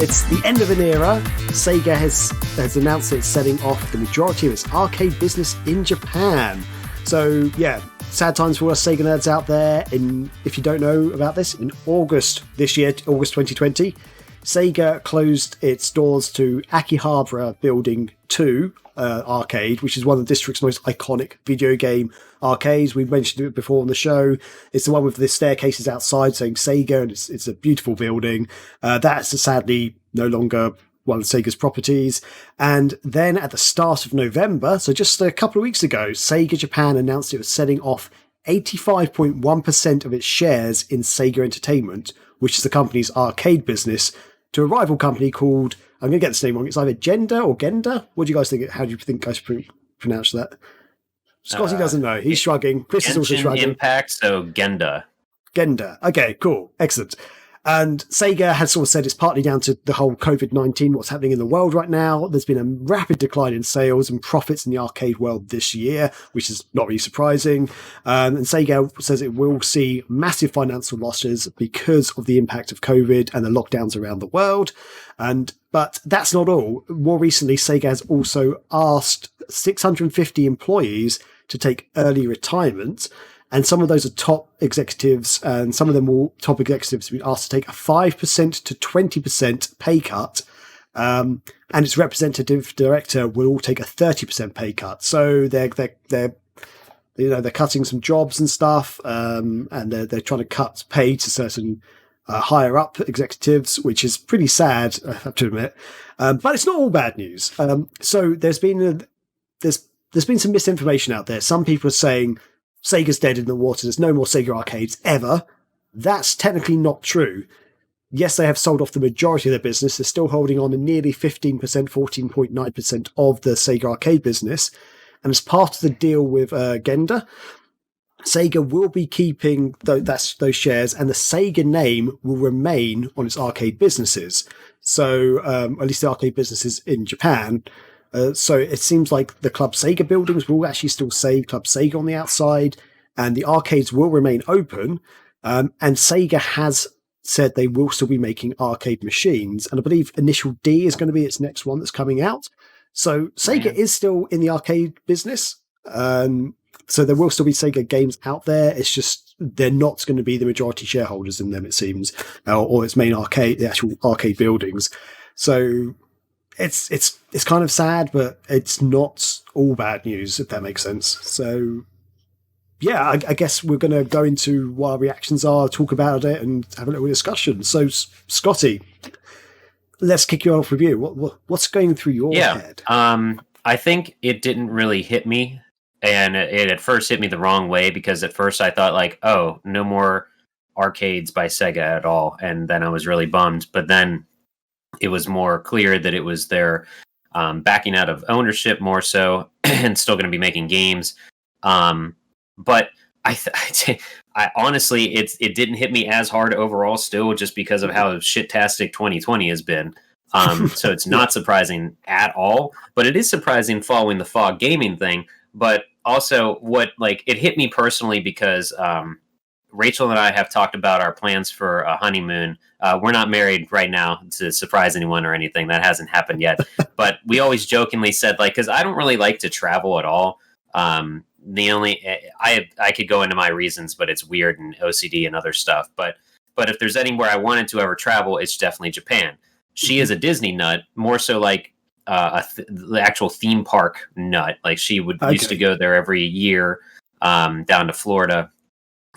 It's the end of an era. Sega has announced it's selling off the majority of its arcade business in Japan. So, yeah, sad times for us Sega nerds out there. If you don't know about this, in August this year, August 2020, Sega closed its doors to Akihabara Building 2 arcade, which is one of the district's most iconic video game arcades. We've mentioned it before on the show. It's the one with the staircases outside saying Sega, and it's a beautiful building. That's sadly no longer one of Sega's properties. And then at the start of November, so just a couple of weeks ago, Sega Japan announced it was selling off 85.1% of its shares in Sega Entertainment, which is the company's arcade business, to a rival company called, I'm going to get this name wrong, it's either Genda or Genda. What do you guys think? How do you think I should pronounce that? Scotty doesn't know. He's shrugging. Chris is also shrugging. Impact, so Genda. Genda. Okay, cool. Excellent. And Sega has sort of said it's partly down to the whole COVID-19, what's happening in the world right now. There's been a rapid decline in sales and profits in the arcade world this year, which is not really surprising. And Sega says it will see massive financial losses because of the impact of COVID and the lockdowns around the world. But that's not all. More recently, Sega has also asked 650 employees to take early retirement. And some of those are top executives, and some of them will top executives have been asked to take a 5% to 20% pay cut. And its representative director will all take a 30% pay cut. So they're cutting some jobs and stuff, and they're trying to cut pay to certain higher up executives, which is pretty sad, I have to admit. But it's not all bad news. So there's been some misinformation out there. Some people are saying Sega's dead in the water. There's no more Sega arcades ever. That's technically not true. Yes, they have sold off the majority of their business. They're still holding on to nearly 15%, 14.9% of the Sega arcade business. And as part of the deal with Genda, Sega will be keeping those shares, and the Sega name will remain on its arcade businesses. So at least the arcade businesses in Japan. So it seems like the Club Sega buildings will actually still say Club Sega on the outside, and the arcades will remain open. And Sega has said they will still be making arcade machines. And I believe Initial D is going to be its next one that's coming out. So Sega is still in the arcade business. So there will still be Sega games out there. It's just they're not going to be the majority shareholders in them, it seems, or its main arcade, the actual arcade buildings. So it's kind of sad, but it's not all bad news, if that makes sense. So, yeah, I guess we're going to go into what our reactions are, talk about it, and have a little discussion. So, Scotty, let's kick you off with you. What's going through your head? I think it didn't really hit me, and it at first hit me the wrong way, because at first I thought, like, oh, no more arcades by Sega at all, and then I was really bummed. But then it was more clear that it was their backing out of ownership more so, and still going to be making games. But I honestly, it didn't hit me as hard overall still, just because of how shit-tastic 2020 has been. So it's not surprising at all, but it is surprising following the Fog Gaming thing. But also it hit me personally because Rachel and I have talked about our plans for a honeymoon. We're not married right now, to surprise anyone or anything. That hasn't happened yet. But we always jokingly said, like, because I don't really like to travel at all. I could go into my reasons, but it's weird and OCD and other stuff. But if there's anywhere I wanted to ever travel, it's definitely Japan. She is a Disney nut, more so like the actual theme park nut. Like she used to go there every year, down to Florida.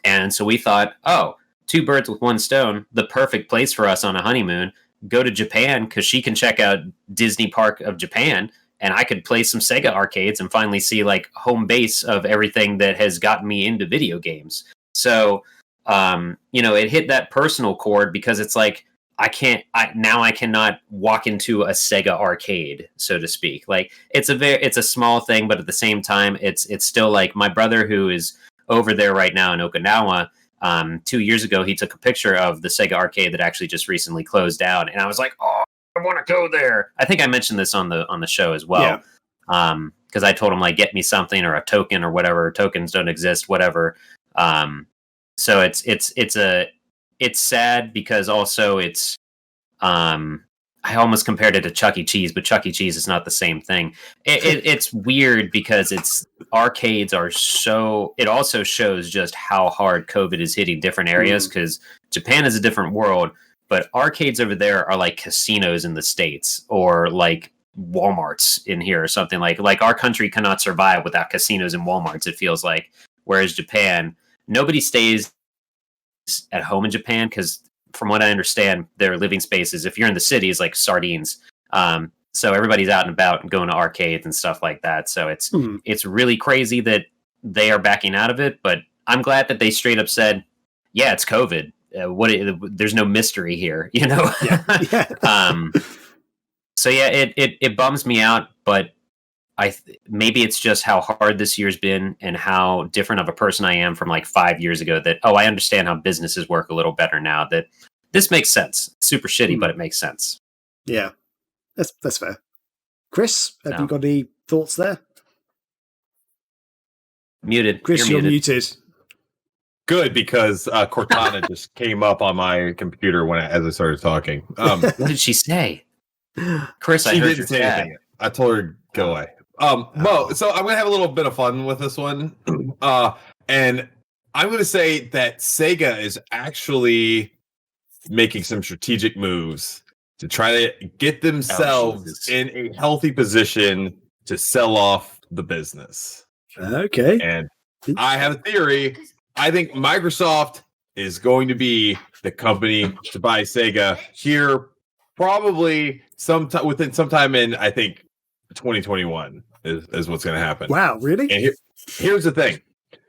And so we thought, oh, two birds with one stone, the perfect place for us on a honeymoon. Go to Japan, because she can check out Disney Park of Japan, and I could play some Sega arcades and finally see like home base of everything that has gotten me into video games. So, it hit that personal chord, because it's like, I cannot walk into a Sega arcade, so to speak. Like it's a small thing, but at the same time, it's still like my brother, who is over there right now in Okinawa. 2 years ago, he took a picture of the Sega arcade that actually just recently closed down, and I was like, "Oh, I want to go there." I think I mentioned this on the show as well, because I told him, like, get me something or a token or whatever. Tokens don't exist, whatever. So it's sad, because also it's I almost compared it to Chuck E. Cheese, but Chuck E. Cheese is not the same thing. It's weird because arcades are so. It also shows just how hard COVID is hitting different areas because Japan is a different world, but arcades over there are like casinos in the States or like Walmarts in here or something like our country cannot survive without casinos and Walmarts. It feels like, whereas Japan, nobody stays at home in Japan because, from what I understand, their living spaces, if you're in the city, is like sardines. So everybody's out and about and going to arcades and stuff like that. So it's really crazy that they are backing out of it. But I'm glad that they straight up said, "Yeah, it's COVID. There's no mystery here," you know. So yeah, it bums me out, but maybe it's just how hard this year's been and how different of a person I am from like 5 years ago that, I understand how businesses work a little better now, that this makes sense. Super shitty, but it makes sense. Yeah, that's fair. Chris, have you got any thoughts there? Muted. Chris, you're muted. Good, because Cortana just came up on my computer as I started talking. What did she say? Chris, I heard you say anything. I told her to go away. So I'm gonna have a little bit of fun with this one, and I'm gonna say that Sega is actually making some strategic moves to try to get themselves in a healthy position to sell off the business. Okay, and I have a theory. I think Microsoft is going to be the company to buy Sega here, probably sometime in, I think, 2021 is what's going to happen. Wow, really? And here's the thing.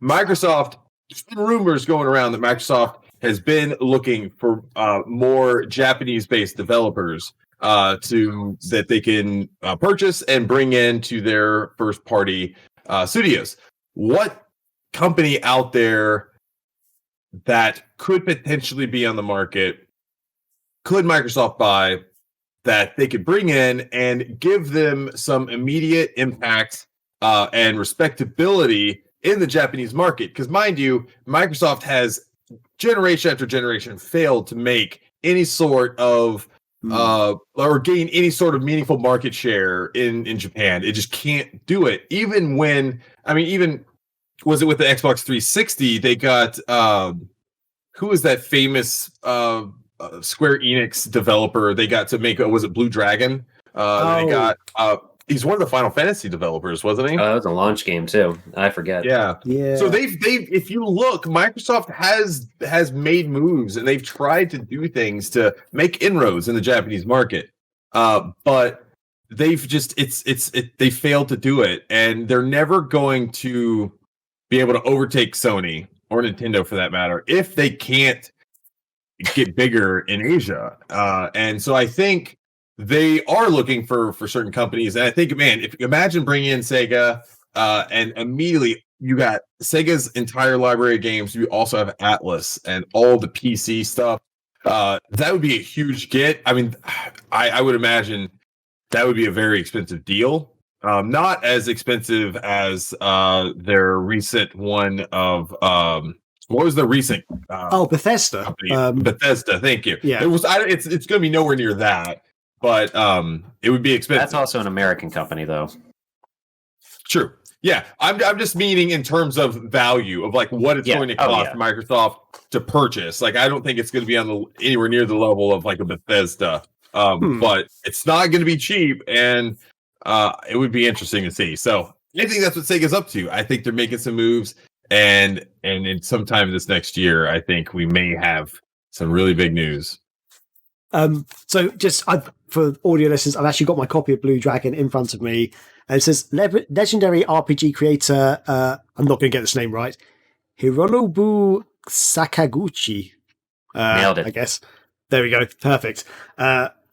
Microsoft, there's been rumors going around that Microsoft has been looking for more Japanese-based developers that they can purchase and bring into their first-party studios. What company out there that could potentially be on the market could Microsoft buy that they could bring in and give them some immediate impact and respectability in the Japanese market? Because mind you, Microsoft has generation after generation failed to make any sort of or gain any sort of meaningful market share in Japan. It just can't do it. Even was it with the Xbox 360? They got who was that famous Square Enix developer? They got to make was it Blue Dragon? They got he's one of the Final Fantasy developers, wasn't he? That was a launch game too. I forget. Yeah. So they've if you look, Microsoft has made moves and they've tried to do things to make inroads in the Japanese market, but they've just they failed to do it, and they're never going to be able to overtake Sony or Nintendo for that matter if they can't get bigger in Asia. And so I think they are looking for certain companies. And I think, man, imagine bringing in Sega and immediately you got Sega's entire library of games. You also have Atlas and all the PC stuff. That would be a huge get. I mean, I would imagine that would be a very expensive deal. Not as expensive as their recent one of what was the recent? Bethesda. Bethesda. Thank you. Yeah, it's going to be nowhere near that, but it would be expensive. That's also an American company, though. True. Yeah, I'm just meaning in terms of value of like what it's going to cost Microsoft to purchase. Like, I don't think it's going to be on anywhere near the level of like a Bethesda. But it's not going to be cheap, and it would be interesting to see. So I think that's what Sega's up to. I think they're making some moves, and in sometime this next year, I think we may have some really big news. So just for audio listeners, I've actually got my copy of Blue Dragon in front of me, and it says legendary RPG creator. I'm not going to get this name right. Hironobu Sakaguchi. Nailed it. I guess. There we go. Perfect.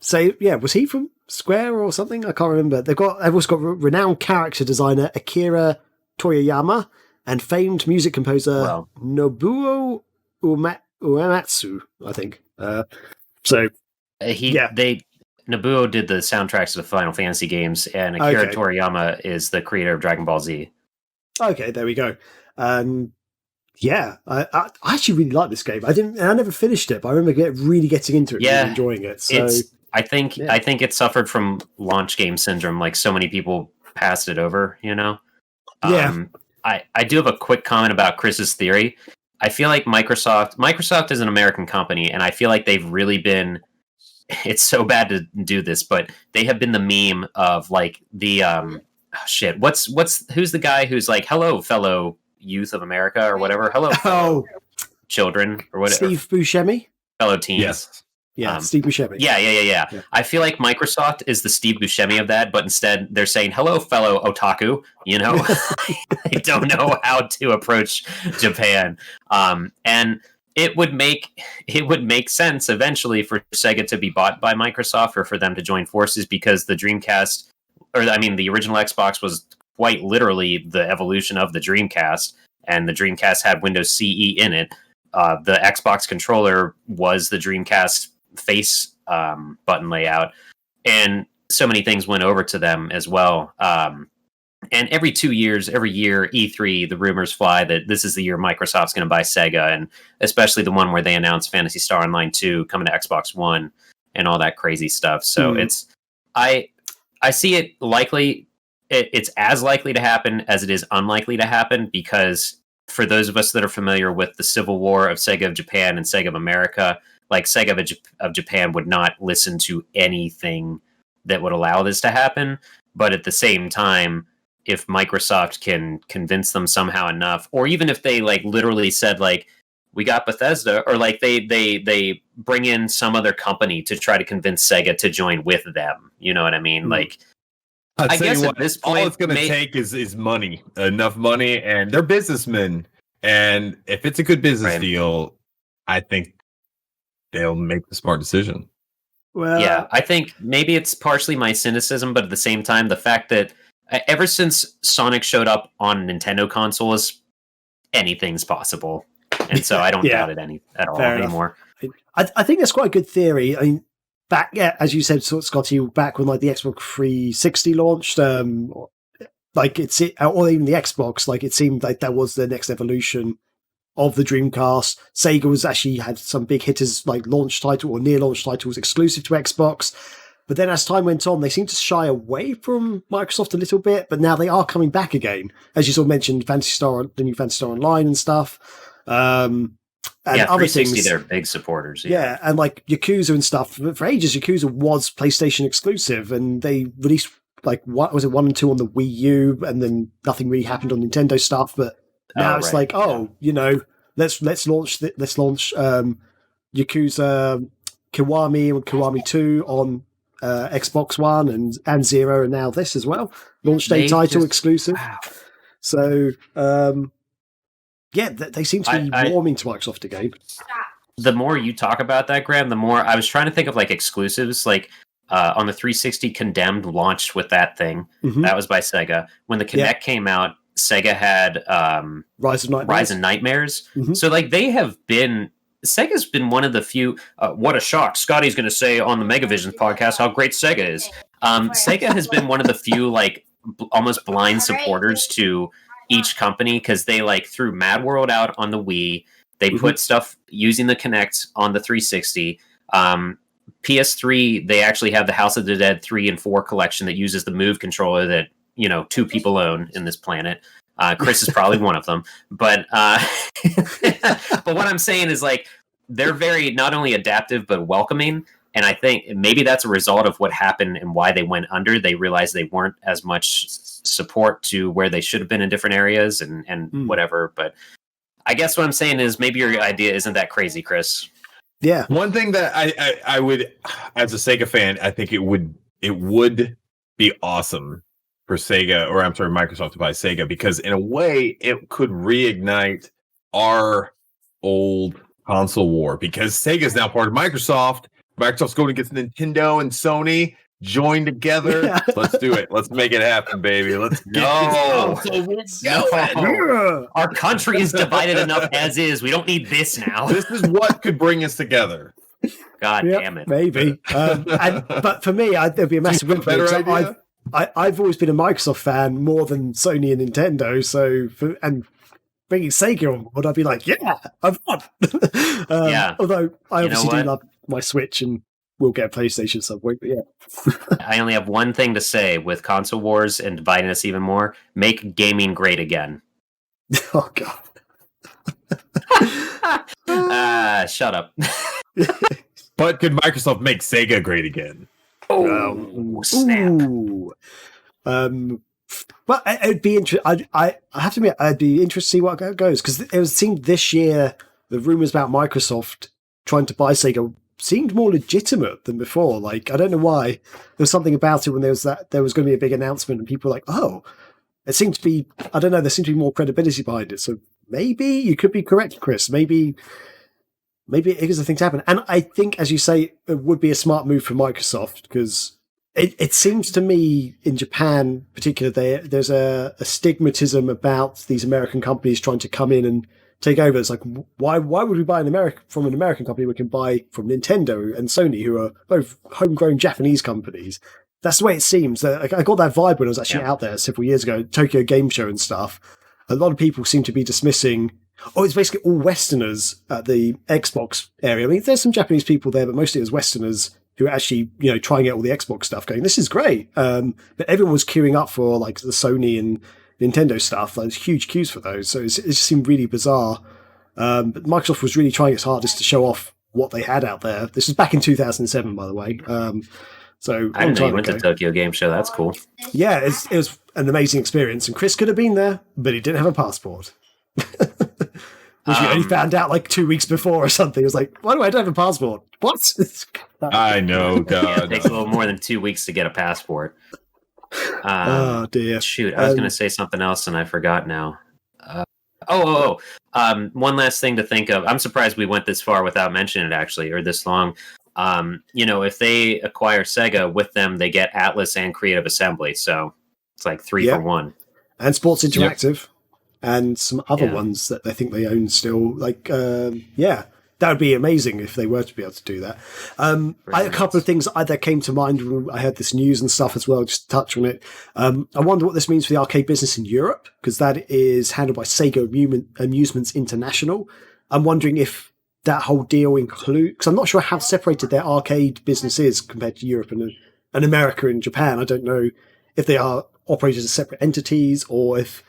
So yeah, was he from Square or something? I can't remember. They've also got renowned character designer Akira Toriyama and famed music composer Nobuo Uematsu, I think. Nobuo did the soundtracks to the Final Fantasy games, and Akira Toriyama is the creator of Dragon Ball Z. Okay, there we go. Yeah, I actually really like this game. I never finished it, but I remember really getting into it and really enjoying it. So I think it suffered from launch game syndrome. Like so many people passed it over. Yeah. I do have a quick comment about Chris's theory. I feel like Microsoft is an American company, and I feel like they've really been. It's so bad to do this, but they have been the meme of like the shit. Who's the guy who's like, "Hello, fellow youth of America," or whatever. Hello, fellow children, or whatever. Steve Buscemi, fellow teens. Yes. Yeah, Steve Buscemi. Yeah. I feel like Microsoft is the Steve Buscemi of that, but instead they're saying, "Hello, fellow otaku." I don't know how to approach Japan, and it would make sense eventually for Sega to be bought by Microsoft or for them to join forces, because the Dreamcast, the original Xbox was quite literally the evolution of the Dreamcast, and the Dreamcast had Windows CE in it. The Xbox controller was the Dreamcast face button layout, and so many things went over to them as well. And every 2 years, every year, E3, the rumors fly that this is the year Microsoft's going to buy Sega, and especially the one where they announced Phantasy Star Online 2 coming to Xbox One and all that crazy stuff. So I see it likely. It's as likely to happen as it is unlikely to happen, because for those of us that are familiar with the Civil War of Sega of Japan and Sega of America, like Sega of Japan would not listen to anything that would allow this to happen. But at the same time, if Microsoft can convince them somehow enough, or even if they like literally said like, we got Bethesda, or like they bring in some other company to try to convince Sega to join with them. You know what I mean? Like, I guess at this point, all it's going to take is money, enough money, and they're businessmen. And if it's a good business deal, I think they'll make the smart decision. Well, yeah, I think maybe it's partially my cynicism, but at the same time, the fact that ever since Sonic showed up on Nintendo consoles, anything's possible, and so I don't doubt it at all anymore. I think that's quite a good theory. I mean, as you said, Scotty, back when like the Xbox 360 launched, or even the Xbox, like it seemed like that was the next evolution of the Dreamcast. Sega had some big hitters like launch title or near launch titles exclusive to Xbox. But then as time went on, they seemed to shy away from Microsoft a little bit, but now they are coming back again. As you sort of mentioned, the new Phantasy Star Online and stuff. And other things. They're big supporters. Yeah, and like Yakuza and stuff. For ages, Yakuza was PlayStation exclusive, and they released like, what was it, 1 and 2 on the Wii U, and then nothing really happened on Nintendo stuff. But now it's like, let's launch Yakuza Kiwami and Kiwami 2 on Xbox One and 0, and now this as well. Launch day title exclusive. Wow. So, they seem to be warming to Microsoft again. The more you talk about that, Graham, the more I was trying to think of like exclusives. Like on the 360, Condemned launched with that thing. Mm-hmm. That was by Sega. When the Kinect came out, Sega had Rise of Nightmares. Mm-hmm. So like Sega's been one of the few. What a shock! Scotty's going to say on the Megavisions podcast how great Sega is. Sega has been one of the few like almost blind supporters to each company, because they like threw Mad World out on the Wii. They put stuff using the Kinect on the 360. PS3, they actually have the House of the Dead 3 and 4 collection that uses the Move controller that 2 people own in this planet. Chris is probably one of them, but but what I'm saying is like they're very not only adaptive but welcoming, and I think maybe that's a result of what happened and why they went under. They realized they weren't as much support to where they should have been in different areas and whatever. But I guess what I'm saying is maybe your idea isn't that crazy, Chris. Yeah. One thing that I would, as a Sega fan, I think it would be awesome for Microsoft to buy Sega, because in a way it could reignite our old console war, because Sega is now part of Microsoft. Microsoft's going against Nintendo and Sony. Join together. Yeah. Let's do it. Let's make it happen, baby. Let's get this console. Our country is divided enough as is. We don't need this now. This is what could bring us together. God damn it. Maybe. But for me, there'd be a massive win. I've always been a Microsoft fan more than Sony and Nintendo. So bringing Sega on board, I'd be like, yeah, I've won. Although I obviously do love my Switch and will get a PlayStation at some point. But yeah, I only have one thing to say with console wars and dividing us even more: make gaming great again. oh god. Shut up. But could Microsoft make Sega great again? Oh, snap. Ooh. But it'd be interesting. I have to admit, I'd be interested to see what goes, because it seemed this year the rumors about Microsoft trying to buy Sega seemed more legitimate than before. Like, I don't know why. There was something about it when there was going to be a big announcement, and people were like, oh, it seemed to be, I don't know, there seemed to be more credibility behind it. So maybe you could be correct, Chris. Maybe it is a thing to happen. And I think, as you say, it would be a smart move for Microsoft, because it seems to me in Japan, particularly, there's a stigmatism about these American companies trying to come in and take over. It's like, why would we buy from an American company we can buy from Nintendo and Sony, who are both homegrown Japanese companies? That's the way it seems. I got that vibe when I was actually out there several years ago, Tokyo Game Show and stuff. A lot of people seem to be dismissing, it's basically all Westerners at the Xbox area. I mean, there's some Japanese people there, but mostly it was Westerners who are actually, trying out all the Xbox stuff, going, this is great. But everyone was queuing up for like the Sony and Nintendo stuff. Like, there's huge queues for those. So it just seemed really bizarre. But Microsoft was really trying its hardest to show off what they had out there. This was back in 2007, by the way. So I didn't know you went to Tokyo Game Show. That's cool. Yeah, it was an amazing experience. And Chris could have been there, but he didn't have a passport. Which we only found out like 2 weeks before or something. It was like, why do I don't have a passport? What? I know, God. It takes a little more than 2 weeks to get a passport. Oh, dear. Shoot, I was going to say something else and I forgot now. One last thing to think of. I'm surprised we went this far without mentioning it, actually, or this long. If they acquire Sega, with them, they get Atlas and Creative Assembly. So it's like 3 for 1. And Sports Interactive. And some other ones that they think they own still. Like, that would be amazing if they were to be able to do that. A couple of things that came to mind when I heard this news and stuff as well, just to touch on it. I wonder what this means for the arcade business in Europe, because that is handled by Sega Amusements International. I'm wondering if that whole deal includes, because I'm not sure how separated their arcade business is compared to Europe and America and Japan. I don't know if they are operated as separate entities, or if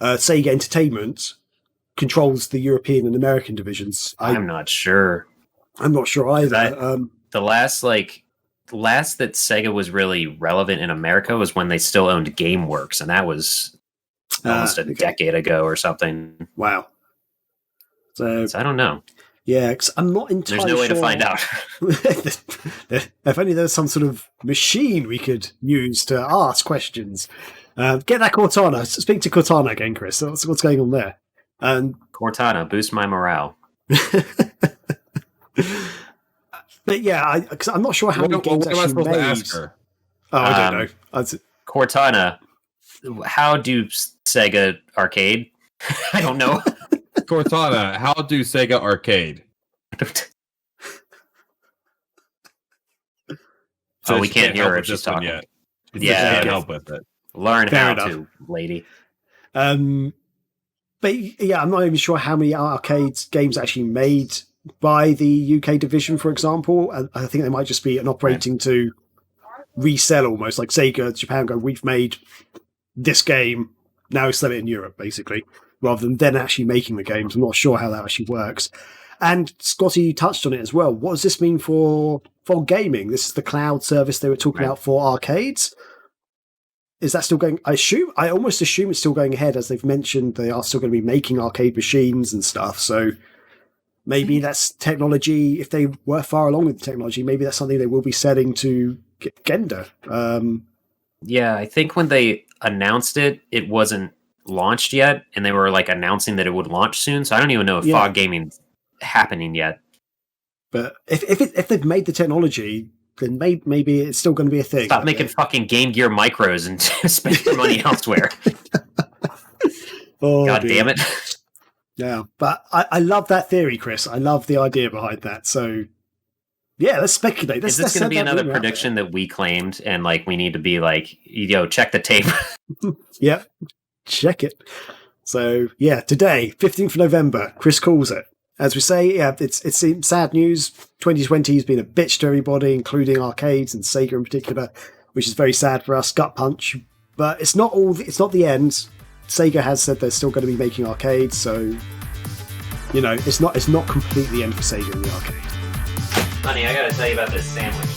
Sega Entertainment controls the European and American divisions. I'm not sure. I'm not sure either. The last that Sega was really relevant in America was when they still owned GameWorks, and that was almost a decade ago or something. Wow. So I don't know. Yeah, because I'm not entirely There's no way sure. to find out. If only there was some sort of machine we could use to ask questions. Get that Cortana. Speak to Cortana again, Chris. What's going on there? Cortana, boost my morale. But yeah, because I'm not sure how many games actually made. Ask her? Oh, I don't know. Cortana, how do Sega Arcade? I don't know. Cortana, how do Sega Arcade? So we can't hear her if she's talking. Yet. Yeah, can't help with it. Learn Fair how enough. to, lady. But yeah, I'm not even sure how many arcade games actually made by the UK division, for example. I think they might just be an operating to resell, almost like Sega Japan go, we've made this game, now sell it in Europe, basically, rather than then actually making the games. I'm not sure how that actually works. And Scotty, you touched on it as well. What does this mean for gaming? This is the cloud service they were talking about for arcades. Is that still going? I almost assume it's still going ahead, as they've mentioned. They are still going to be making arcade machines and stuff. So maybe that's technology. If they were far along with the technology, maybe that's something they will be selling to Gender. Yeah, I think when they announced it, it wasn't launched yet, and they were like announcing that it would launch soon. So I don't even know if fog gaming's happening yet. But if they've made the technology, then maybe it's still going to be a thing. Stop making fucking Game Gear micros and spend your money elsewhere. God damn it. Yeah, but I love that theory, Chris. I love the idea behind that. So, yeah, let's speculate. Is this going to be another prediction that we claimed, and like we need to be like, check the tape? Yep, check it. So, yeah, today, 15th of November, Chris calls it. as we say, yeah, it's sad news. 2020 has been a bitch to everybody, including arcades and Sega in particular, which is very sad for us. Gut punch, but it's not the end. Sega has said they're still going to be making arcades, so it's not completely end for Sega in the arcade. Honey, I gotta tell you about this sandwich.